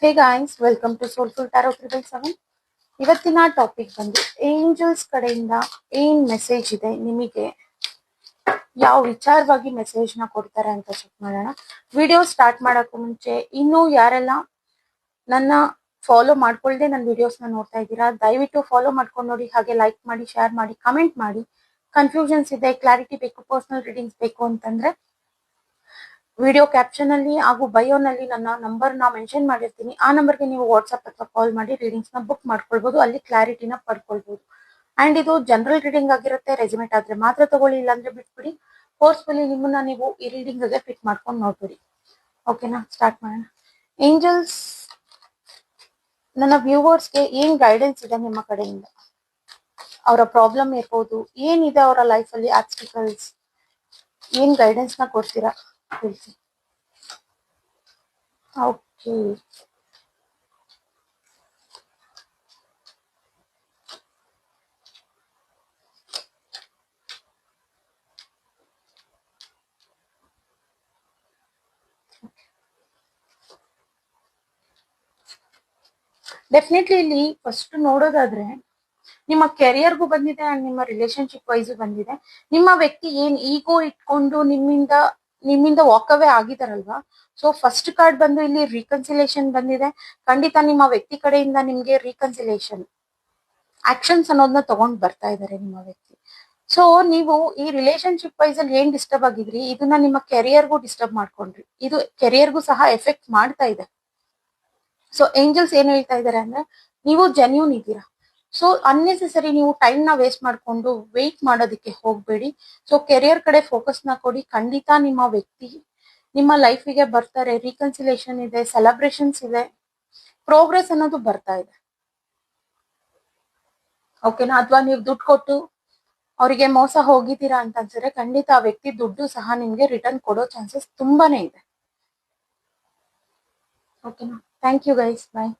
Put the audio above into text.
Hey guys, welcome to soulful tarot 777. ಇವತ್ತಿನ topic ಬಂದು angels ಕಡೆಯಿಂದ ಏನ್ ಮೆಸೇಜ್ ಇದೆ ನಿಮಗೆ, ಯಾವ ವಿಚಾರವಾಗಿ ಮೆಸೇಜ್ ನ ಕೊಡ್ತಾರೆ ಅಂತ ಚೆಕ್ ಮಾಡೋಣ. ವಿಡಿಯೋ ಸ್ಟಾರ್ಟ್ ಮಾಡೋಕ್ಕೂ ಮುಂಚೆ ಇನ್ನೂ ಯಾರೆಲ್ಲ ನನ್ನ ಫಾಲೋ ಮಾಡ್ಕೊಳ್ದೆ ನನ್ನ ವಿಡಿಯೋಸ್ ನ ನೋಡ್ತಾ ಇದ್ದೀರಾ, ದಯವಿಟ್ಟು ಫಾಲೋ ಮಾಡ್ಕೊಂಡು ನೋಡಿ, ಹಾಗೆ ಲೈಕ್ ಮಾಡಿ, ಶೇರ್ ಮಾಡಿ, ಕಮೆಂಟ್ ಮಾಡಿ. ಕನ್ಫ್ಯೂಷನ್ಸ್ ಇದೆ, ಕ್ಲಾರಿಟಿ ಬೇಕು, ಪರ್ಸನಲ್ ರೀಡಿಂಗ್ಸ್ ಬೇಕು ಅಂತಂದ್ರೆ ವಿಡಿಯೋ ಕ್ಯಾಪ್ಷನ್ ಅಲ್ಲಿ ಹಾಗೂ ಬಯೋನಲ್ಲಿ ನನ್ನ ನಂಬರ್ ನ ಮೆನ್ಷನ್ ಮಾಡಿರ್ತೀನಿ. ಆ ನಂಬರ್ಗೆ ನೀವು ವಾಟ್ಸ್ಆಪ್ ಅಥವಾ ಕಾಲ್ ಮಾಡಿ ರೀಡಿಂಗ್ಸ್ ನ ಬುಕ್ ಮಾಡ್ಕೊಳ್ಬಹುದು, ಅಲ್ಲಿ ಕ್ಲಾರಿಟಿನ ಪಡ್ಕೊಳ್ಬಹುದು. ಅಂಡ್ ಇದು ಜನರಲ್ ರೀಡಿಂಗ್ ಆಗಿರುತ್ತೆ, ರೆಸಿಮೇಟ್ ಆದ್ರೆ ಮಾತ್ರ ತಗೊಳ್ಳಿ, ಇಲ್ಲಾಂದ್ರೆ ಬಿಟ್ಬಿಡಿ. ಫೋರ್ಸ್ಫುಲಿ ನಿಮ್ಮನ್ನ ನೀವು ಈ ರೀಡಿಂಗ್ ಗೆ ಫಿಟ್ ಮಾಡ್ಕೊಂಡು ನೋಡ್ಬಿಡಿ. ಓಕೆನಾ, ಸ್ಟಾರ್ಟ್ ಮಾಡೋಣ. ಏಂಜಲ್ಸ್ ನನ್ನ ವ್ಯೂವರ್ಸ್ಗೆ ಏನ್ ಗೈಡೆನ್ಸ್ ಇದೆ ನಿಮ್ಮ ಕಡೆಯಿಂದ, ಅವರ ಪ್ರಾಬ್ಲಮ್ ಇರ್ಬೋದು, ಏನಿದೆ ಅವರ ಲೈಫ್ ಅಲ್ಲಿ ಆಬ್ಸ್ಟಿಕಲ್ಸ್, ಏನ್ ಗೈಡೆನ್ಸ್ ನ ಕೊಡ್ತೀರಾ ತಿಳಿಸಿ. ಓಕೆ, ಡೆಫಿನೆಟ್ಲಿ ಇಲ್ಲಿ ಫಸ್ಟ್ ನೋಡೋದಾದ್ರೆ ನಿಮ್ಮ ಕೆರಿಯರ್ಗೂ ಬಂದಿದೆ ಅಂಡ್ ನಿಮ್ಮ ರಿಲೇಶನ್ಶಿಪ್ ವೈಸ್ ಬಂದಿದೆ. ನಿಮ್ಮ ವ್ಯಕ್ತಿ ಏನ್ ಈಗೋ ಇಟ್ಕೊಂಡು ನಿಮ್ಮಿಂದ ವಾಕ್ ಅವೇ ಆಗಿದಾರಲ್ವಾ, ಸೊ ಫಸ್ಟ್ ಕಾರ್ಡ್ ಬಂದು ಇಲ್ಲಿ ರೀಕನ್ಸಿಲೇಷನ್ ಬಂದಿದೆ. ಖಂಡಿತ ನಿಮ್ಮ ವ್ಯಕ್ತಿ ಕಡೆಯಿಂದ ನಿಮ್ಗೆ ರೀಕನ್ಸಿಲೇಷನ್ ಆಕ್ಷನ್ಸ್ ಅನ್ನೋದನ್ನ ತಗೊಂಡ್ ಬರ್ತಾ ಇದಾರೆ ನಿಮ್ಮ ವ್ಯಕ್ತಿ. ಸೊ ನೀವು ಈ ರಿಲೇಶನ್ಶಿಪ್ ವೈಸ್ ಅಲ್ಲಿ ಏನ್ ಡಿಸ್ಟರ್ಬ್ ಆಗಿದ್ರಿ, ಇದನ್ನ ನಿಮ್ಮ ಕೆರಿಯರ್ಗೂ ಡಿಸ್ಟರ್ಬ್ ಮಾಡ್ಕೊಂಡ್ರಿ, ಇದು ಕೆರಿಯರ್ಗೂ ಸಹ ಎಫೆಕ್ಟ್ ಮಾಡ್ತಾ ಇದೆ. ಸೊ ಏಂಜಲ್ಸ್ ಏನ್ ಹೇಳ್ತಾ ಇದಾರೆ ಅಂದ್ರೆ, ನೀವು ಜೆನ್ಯೂನ್ ಇದ್ದೀರಾ. ಸೊ ಅನ್ನೆಸೆಸರಿ ನೀವು ಟೈಮ್ ನ ವೇಸ್ಟ್ ಮಾಡ್ಕೊಂಡು ವೆಯ್ಟ್ ಮಾಡೋದಕ್ಕೆ ಹೋಗ್ಬೇಡಿ. ಸೊ ಕೆರಿಯರ್ ಕಡೆ ಫೋಕಸ್ ನ ಕೊಡಿ. ಖಂಡಿತ ನಿಮ್ಮ ವ್ಯಕ್ತಿ ನಿಮ್ಮ ಲೈಫಿಗೆ ಬರ್ತಾರೆ. ರೀಕನ್ಸಿಲೇಷನ್ ಇದೆ, ಸೆಲೆಬ್ರೇಷನ್ಸ್ ಇದೆ, ಪ್ರೋಗ್ರೆಸ್ ಅನ್ನೋದು ಬರ್ತಾ ಇದೆ. ಓಕೆನಾ, ಅಥವಾ ನೀವು ದುಡ್ಡು ಕೊಟ್ಟು ಅವರಿಗೆ ಮೋಸ ಹೋಗಿದ್ದೀರಾ ಅಂತ ಅನ್ಸಿದ್ರೆ ಖಂಡಿತ ಆ ವ್ಯಕ್ತಿ ದುಡ್ಡು ಸಹ ನಿಮ್ಗೆ ರಿಟರ್ನ್ ಕೊಡೋ ಚಾನ್ಸಸ್ ತುಂಬಾನೇ ಇದೆ. ಓಕೆನಾ, ಥ್ಯಾಂಕ್ ಯು ಗೈಸ್, ಬಾಯ್.